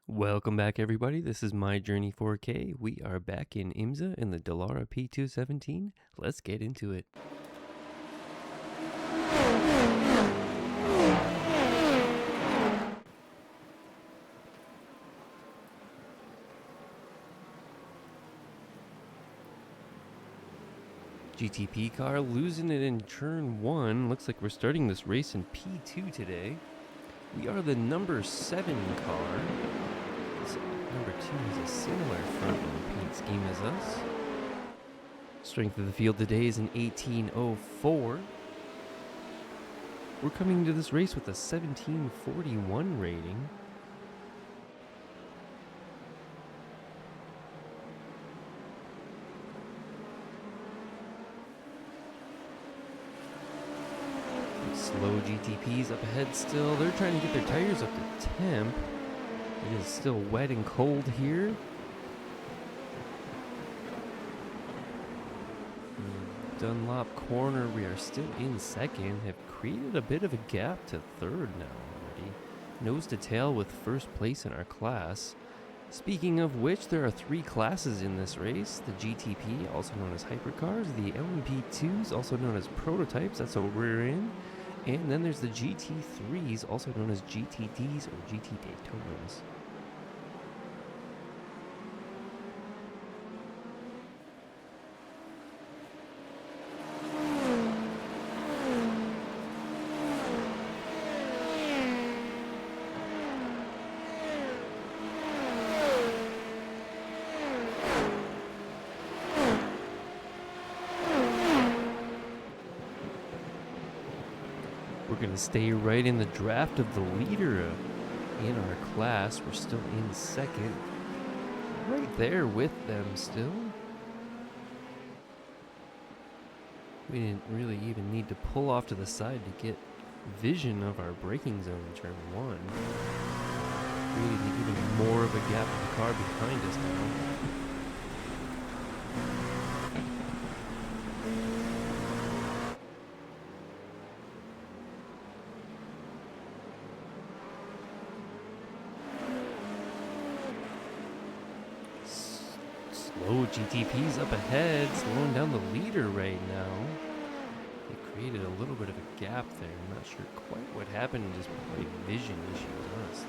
Welcome back, everybody. This is My Journey 4K. We are back in IMSA in the Dallara P217. Let's get into it. GTP car losing it in turn 1. Looks like we're starting this race in P2 today. We are the number 7 car. Number 2 has a similar front and paint scheme as us. Strength of the field today is an 1804. We're coming to this race with a 1741 rating. Slow GTPs up ahead still. They're trying to get their tires up to temp. It is still wet and cold here. Dunlop corner, we are still in second. Have created a bit of a gap to third now already. Nose to tail with first place in our class. Speaking of which, there are 3 classes in this race. The GTP, also known as hypercars. The LMP2s, also known as prototypes. That's what we're in. And then there's the GT3s, also known as GTDs or GT Daytonas. We're going to stay right in the draft of the leader in our class. We're still in second. Right there with them still. We didn't really even need to pull off to the side to get vision of our braking zone in turn 1. Creating even more of a gap with the car behind us now. Slow GTP's up ahead, slowing down the leader right now. It created a little bit of a gap there. I'm not sure quite what happened, just probably vision issues, honestly.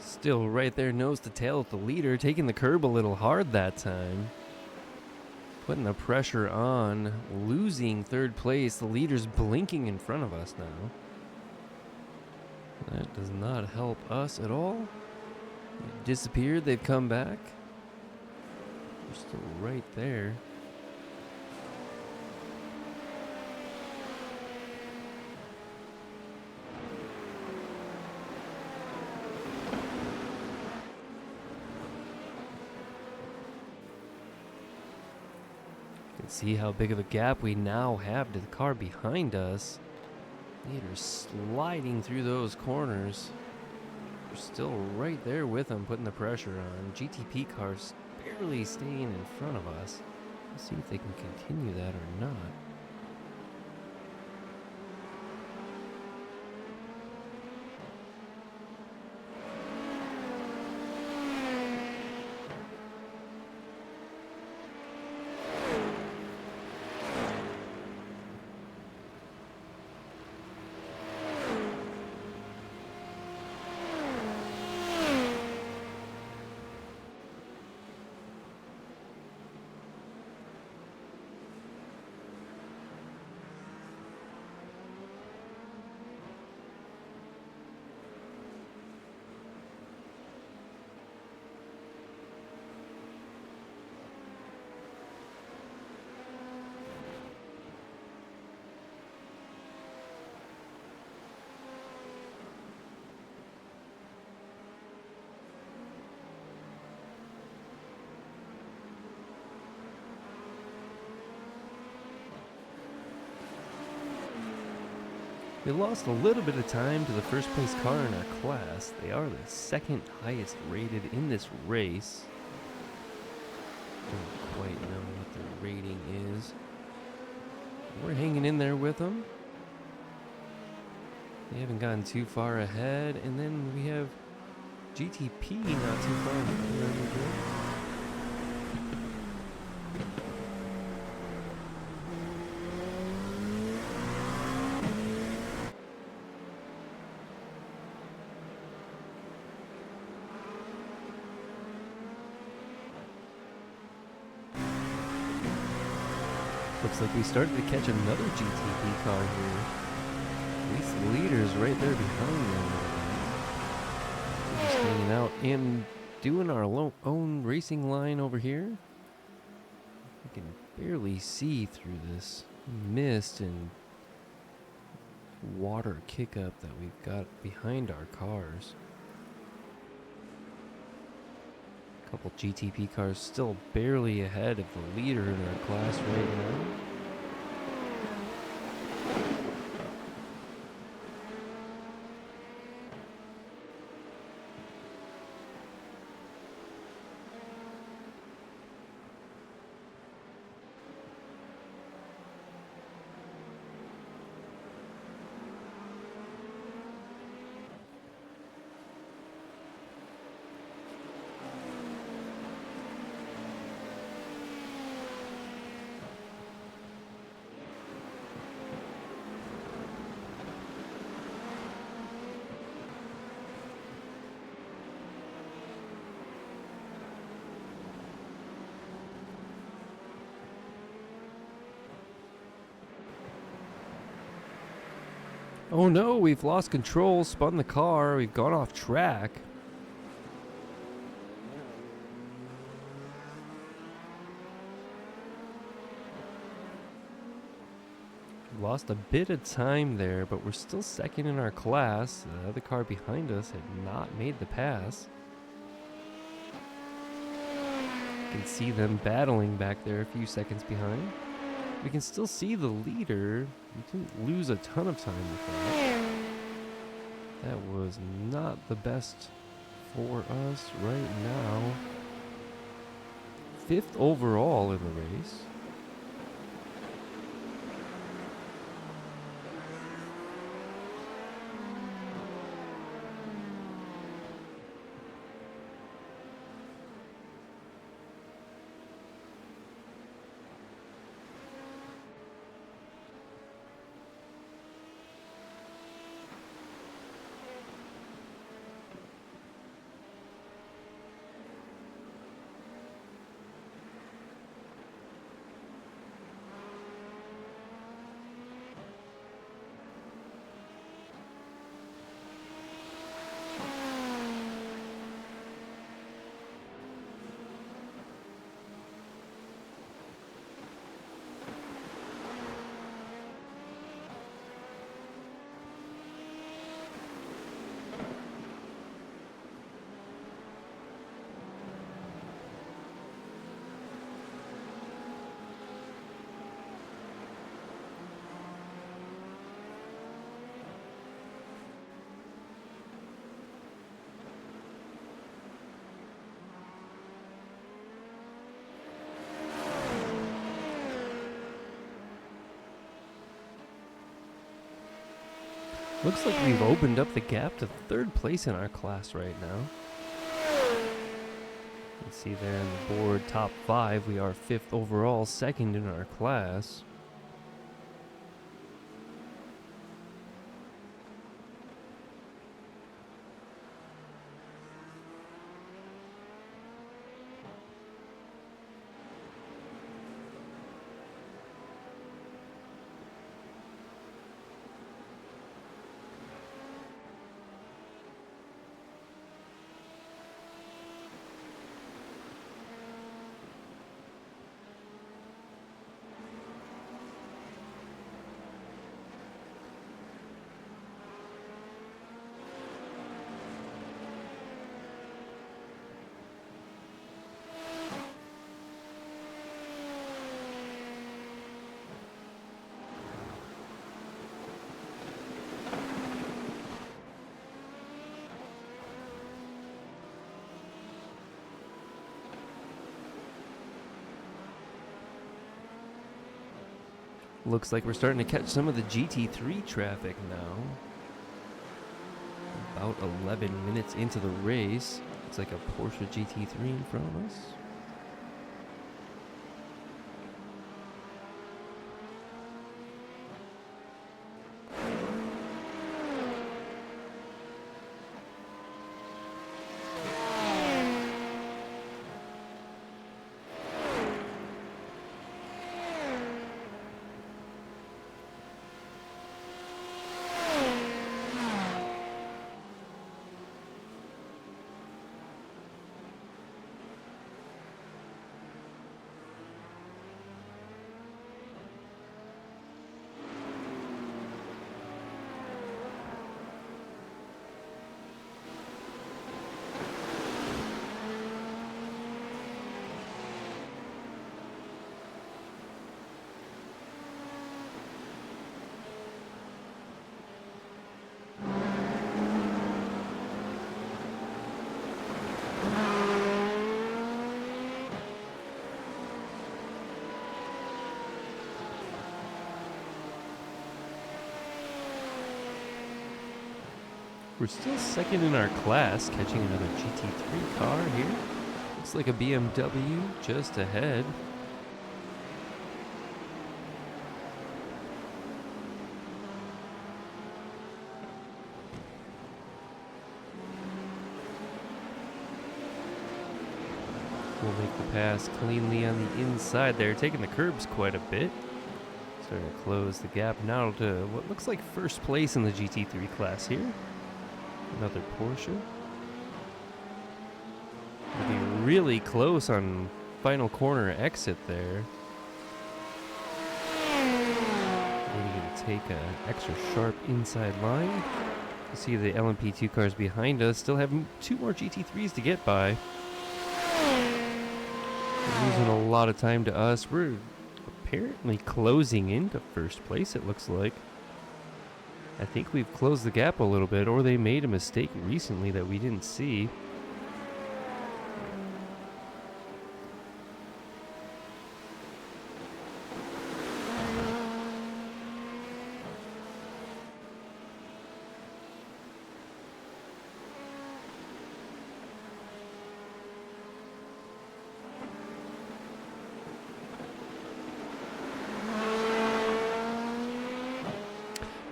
Still right there, nose to tail with the leader, taking the curb a little hard that time. Putting the pressure on, losing third place. The leader's blinking in front of us now. That does not help us at all. They disappeared, they've come back. They're still right there. See how big of a gap we now have to the car behind us. Leader's sliding through those corners. We're still right there with them, putting the pressure on. GTP cars barely staying in front of us. Let's see if they can continue that or not. We lost a little bit of time to the first place car in our class. They are the second highest rated in this race. Don't quite know what their rating is. We're hanging in there with them. They haven't gotten too far ahead. And then we have GTP not too far ahead. Looks like we started to catch another GTP car here. At least the leader's right there behind them. We're just hanging out and doing our own racing line over here. We can barely see through this mist and water kick-up that we've got behind our cars. Couple GTP cars still barely ahead of the leader in our class right now. Oh no, we've lost control, spun the car, we've gone off track. Lost a bit of time there, but we're still second in our class. The other car behind us had not made the pass. You can see them battling back there a few seconds behind. We can still see the leader. We didn't lose a ton of time with that. That was not the best for us right now. 5th overall in the race. Looks like we've opened up the gap to 3rd place in our class right now. You can see there on the board, top 5, we are 5th overall, 2nd in our class. Looks like we're starting to catch some of the GT3 traffic now. About 11 minutes into the race. Looks like a Porsche GT3 in front of us. We're still second in our class, catching another GT3 car here. Looks like a BMW just ahead. We'll make the pass cleanly on the inside there, taking the curbs quite a bit. Starting to close the gap now to what looks like first place in the GT3 class here. Another Porsche. We'll be really close on final corner exit there. Maybe going to take an extra sharp inside line. You see the LMP2 cars behind us still have 2 more GT3s to get by. We're losing a lot of time to us. We're apparently closing into first place, it looks like. I think we've closed the gap a little bit, or they made a mistake recently that we didn't see.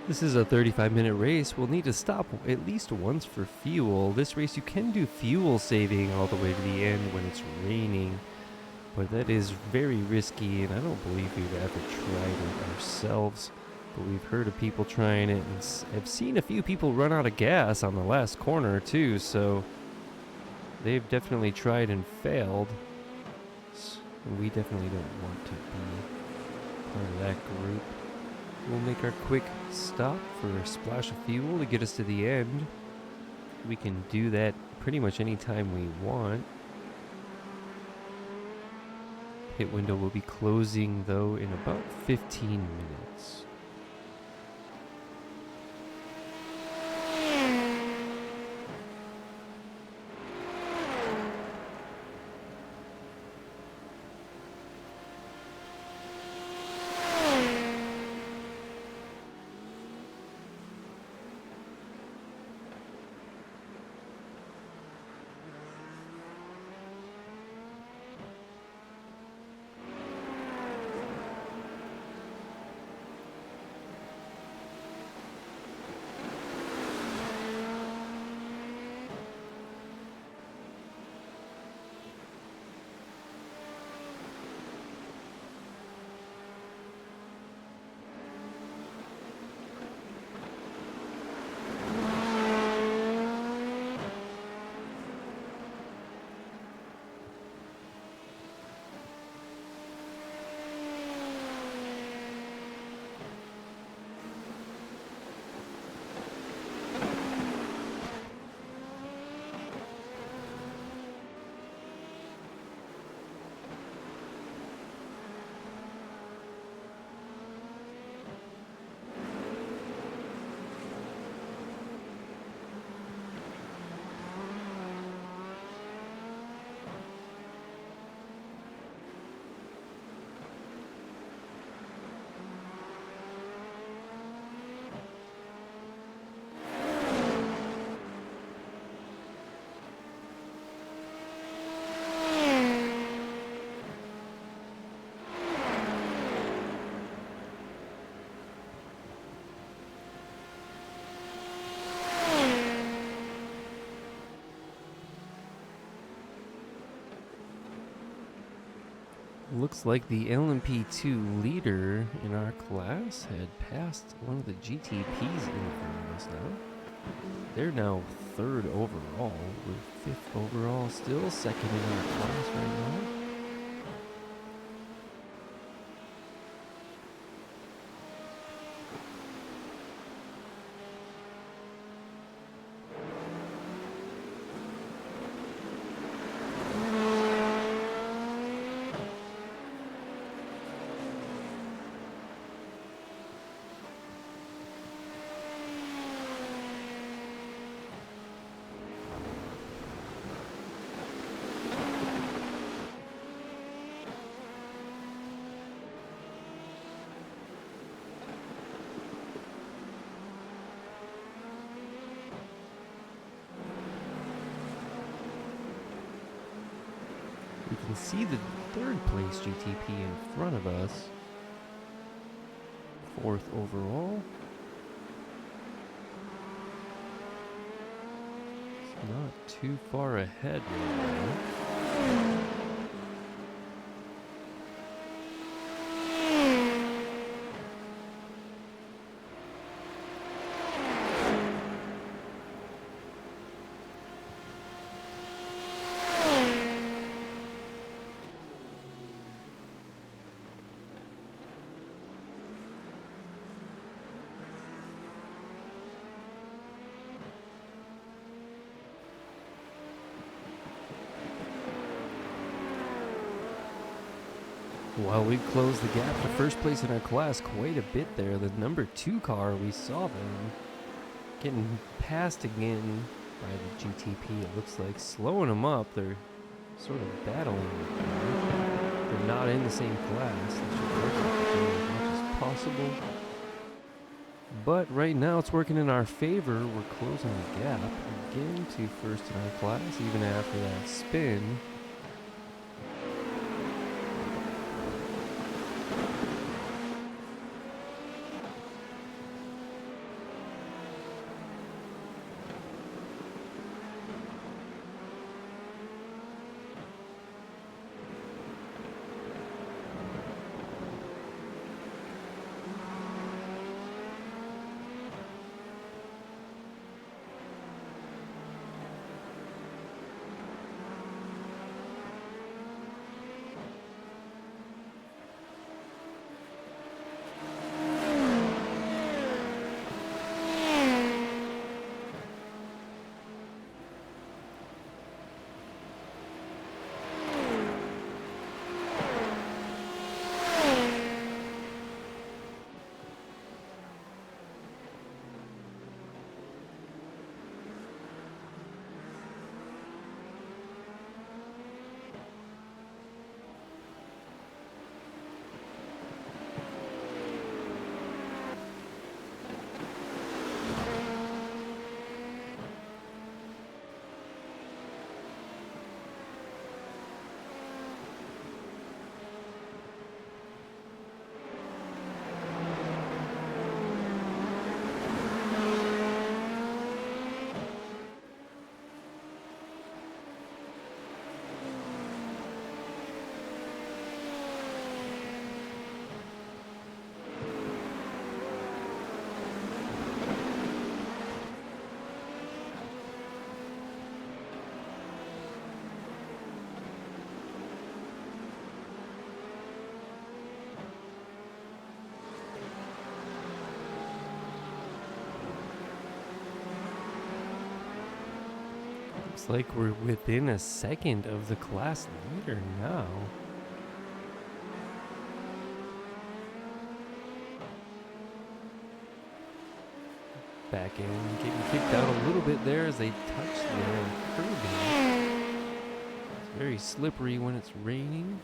This is a 35-minute race. We'll need to stop at least once for fuel. This race you can do fuel saving all the way to the end when it's raining, but that is very risky, and I don't believe we've ever tried it ourselves. But we've heard of people trying it, and I've seen a few people run out of gas on the last corner too, so they've definitely tried and failed. And we definitely don't want to be part of that group. We'll make our quick stop for a splash of fuel to get us to the end. We can do that pretty much any time we want. Pit window will be closing though in about 15 minutes. looks like the LMP2 leader in our class had passed one of the GTPs in front of us now. They're now 3rd overall. We're 5th overall, still 2nd in our class right now. We can see the 3rd place GTP in front of us. 4th overall. It's not too far ahead right now. Well, we've closed the gap to 1st place in our class quite a bit there. The number 2 car, we saw them getting passed again by the GTP. It looks like slowing them up. They're sort of battling. They're not in the same class. They should work with as much as possible. But right now it's working in our favor. We're closing the gap again to 1st in our class, even after that spin. Looks like we're within a second of the class leader now. Back in, getting kicked out a little bit there as they touch the curbing. It's very slippery when it's raining.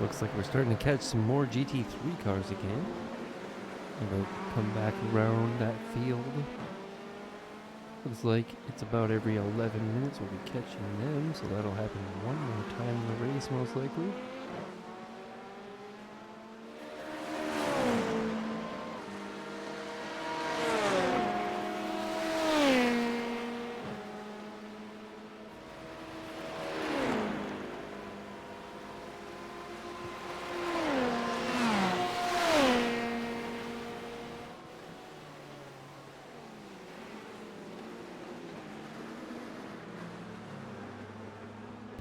Looks like we're starting to catch some more GT3 cars again. They'll come back around that field. Looks like it's about every 11 minutes we'll be catching them, so that'll happen one more time in the race most likely.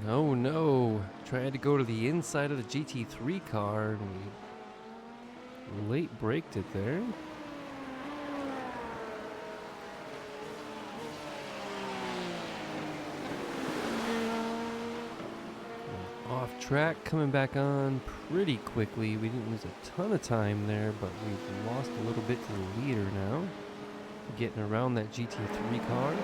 Oh no, tried to go to the inside of the GT3 car and we late braked it there. Off track, coming back on pretty quickly. We didn't lose a ton of time there, but we've lost a little bit to the leader now. Getting around that GT3 car.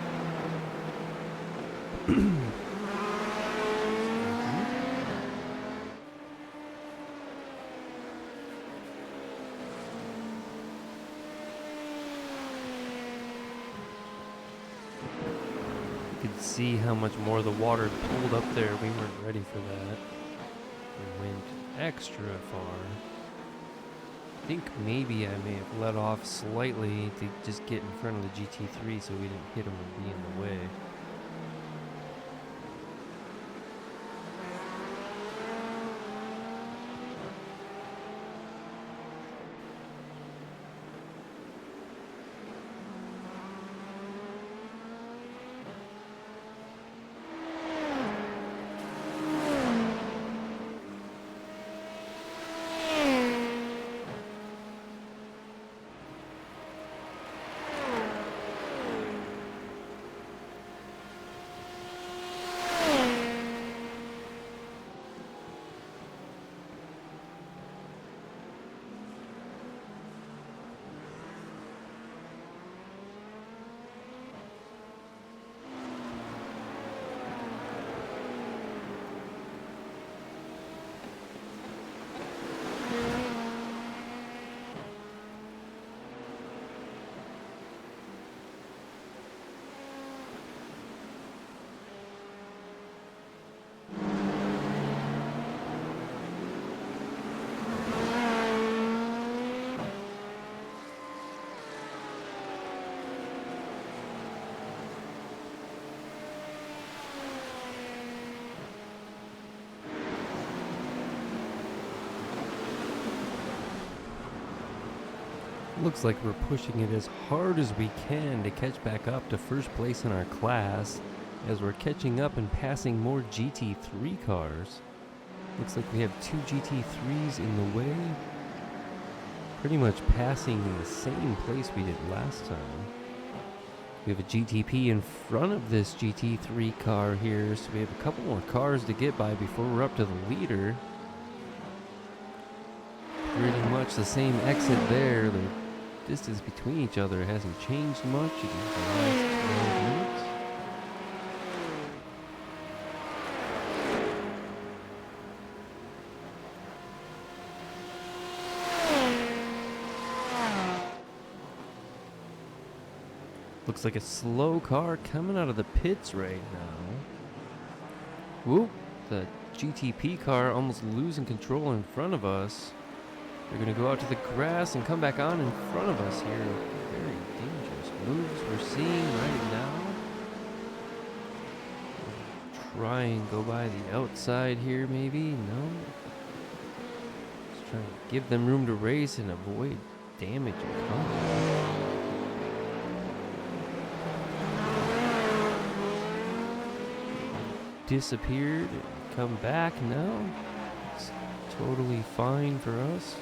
See how much more the water pulled up there. We weren't ready for that. We went extra far. I think maybe I may have let off slightly to just get in front of the GT3 so we didn't hit him and be in the way. Looks like we're pushing it as hard as we can to catch back up to first place in our class as we're catching up and passing more GT3 cars. Looks like we have two GT3s in the way, pretty much passing in the same place we did last time. We have a GTP in front of this GT3 car here, so we have a couple more cars to get by before we're up to the leader. Pretty much the same exit there. The distance between each other hasn't changed much in the last 12 minutes. Looks like a slow car coming out of the pits right now. Whoop, the GTP car almost losing control in front of us. They're going to go out to the grass and come back on in front of us here. Very dangerous moves we're seeing right now. Try and go by the outside here maybe. No. Just trying to give them room to race and avoid damage and contact. Disappeared and come back now. It's totally fine for us.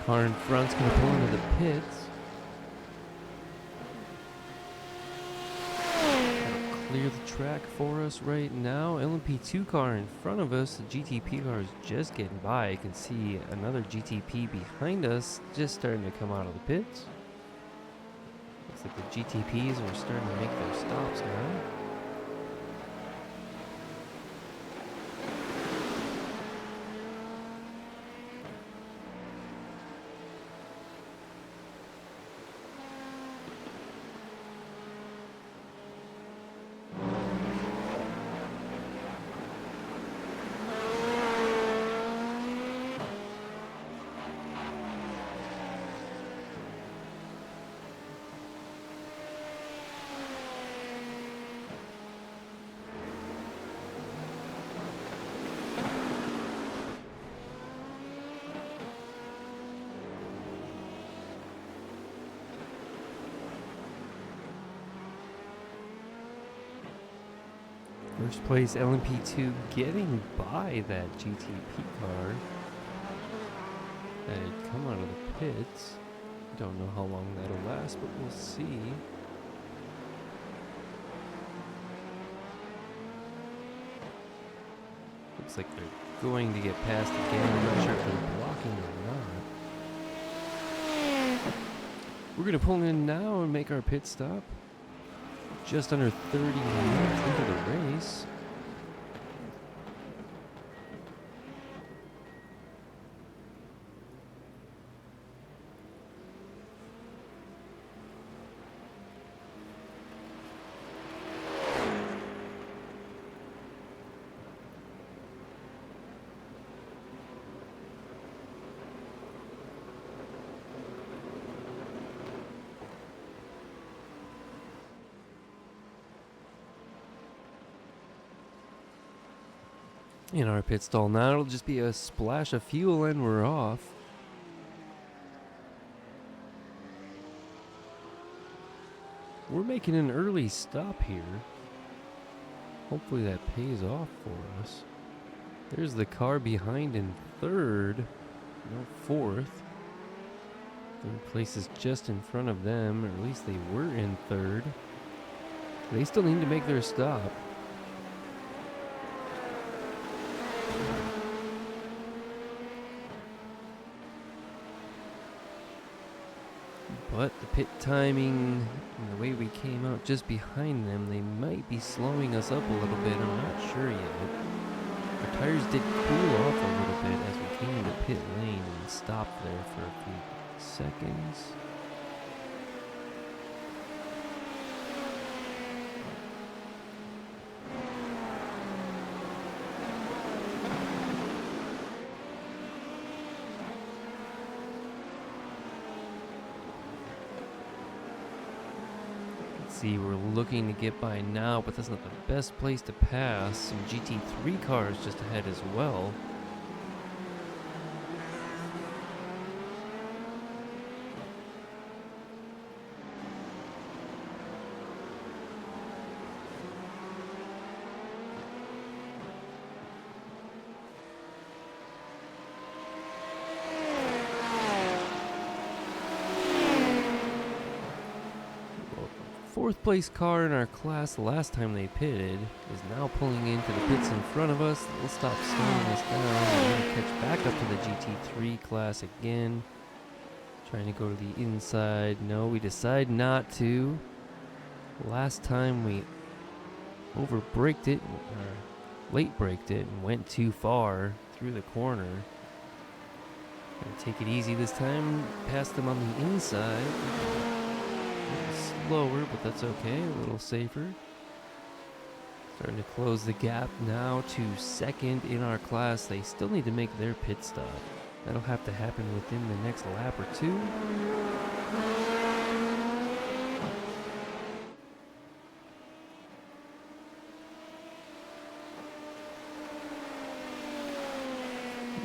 Car in front's gonna pull into the pits. That'll clear the track for us right now. LMP2 car in front of us. The GTP car is just getting by. You can see another GTP behind us just starting to come out of the pits. Looks like the GTPs are starting to make their stops now. First place LMP2 getting by that GTP car that had come out of the pits. Don't know how long that'll last, but we'll see. Looks like they're going to get past again. I'm not sure if they're blocking or not. We're going to pull in now and make our pit stop. Just under 30 minutes into the race. In our pit stall now, it'll just be a splash of fuel and we're off. We're making an early stop here. Hopefully that pays off for us. There's the car behind in third, no fourth. Third place is just in front of them, or at least they were in third. They still need to make their stop. But the pit timing and the way we came out just behind them, they might be slowing us up a little bit. I'm not sure yet. Our tires did cool off a little bit as we came into pit lane and stopped there for a few seconds. See, we're looking to get by now, but that's not the best place to pass. Some GT3 cars just ahead as well. Fourth place car in our class the last time they pitted is now pulling into the pits in front of us. They'll stop slowing us down. We're going to catch back up to the GT3 class again. Trying to go to the inside. No, we decide not to. Last time we over-braked it, or late-braked it, and went too far through the corner. Gonna take it easy this time. Pass them on the inside. Slower, but that's okay, a little safer. Starting to close the gap now to second in our class. They still need to make their pit stop. That'll have to happen within the next lap or two.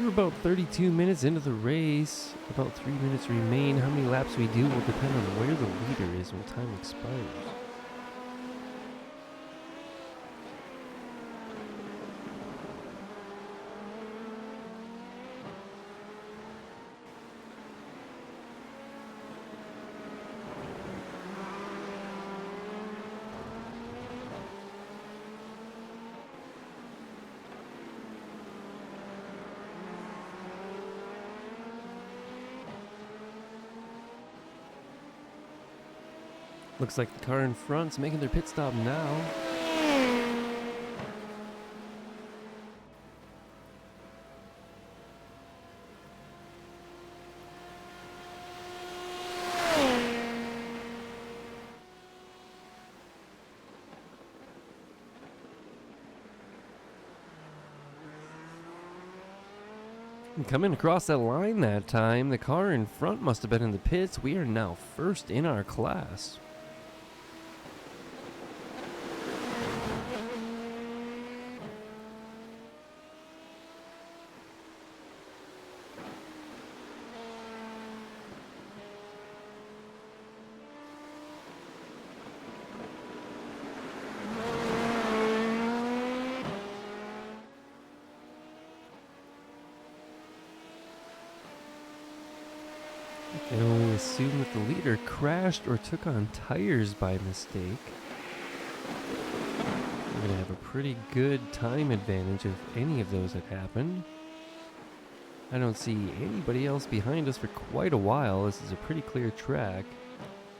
We're about 32 minutes into the race. About 3 minutes remain. How many laps we do will depend on where the leader is when time expires. Looks like the car in front's making their pit stop now. Coming across that line that time, the car in front must have been in the pits. We are now first in our class. I can only assume that the leader crashed or took on tires by mistake. We're going to have a pretty good time advantage if any of those had happened. I don't see anybody else behind us for quite a while. This is a pretty clear track.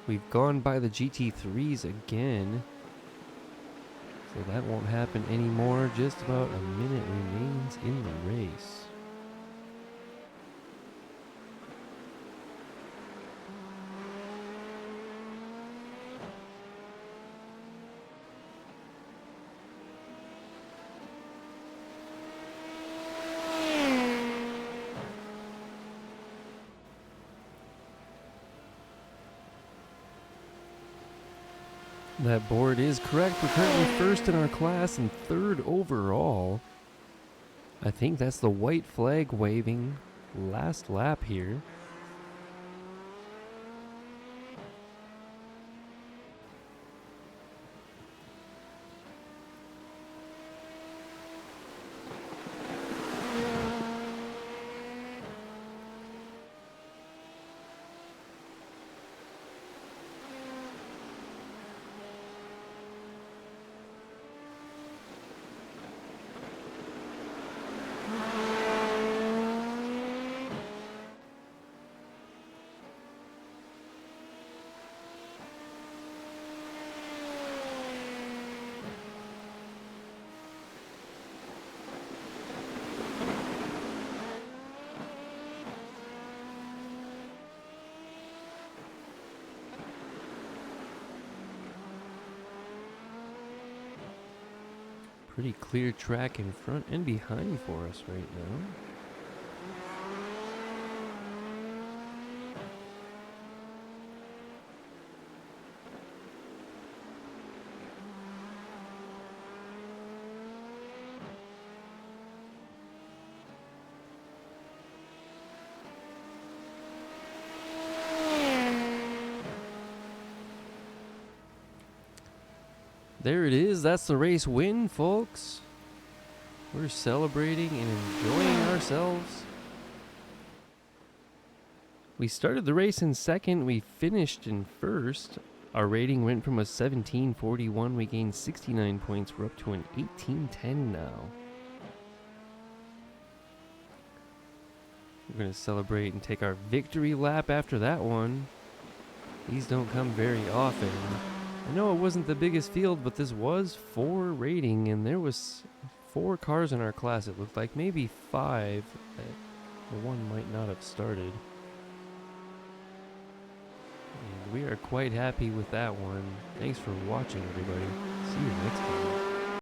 We've gone by the GT3s again, so that won't happen anymore. Just about a minute remains in the race. That board is correct. We're currently first in our class and third overall. I think that's the white flag waving last lap here. Pretty clear track in front and behind for us right now. There it is. That's the race win, folks. We're celebrating and enjoying ourselves. We started the race in second. We finished in first. Our rating went from a 1741. We gained 69 points. We're up to an 1810 now. We're going to celebrate and take our victory lap after that one. These don't come very often. I know it wasn't the biggest field, but this was 4 rating, and there was 4 cars in our class. It looked like maybe 5. The one might not have started. And we are quite happy with that one. Thanks for watching, everybody. See you next time.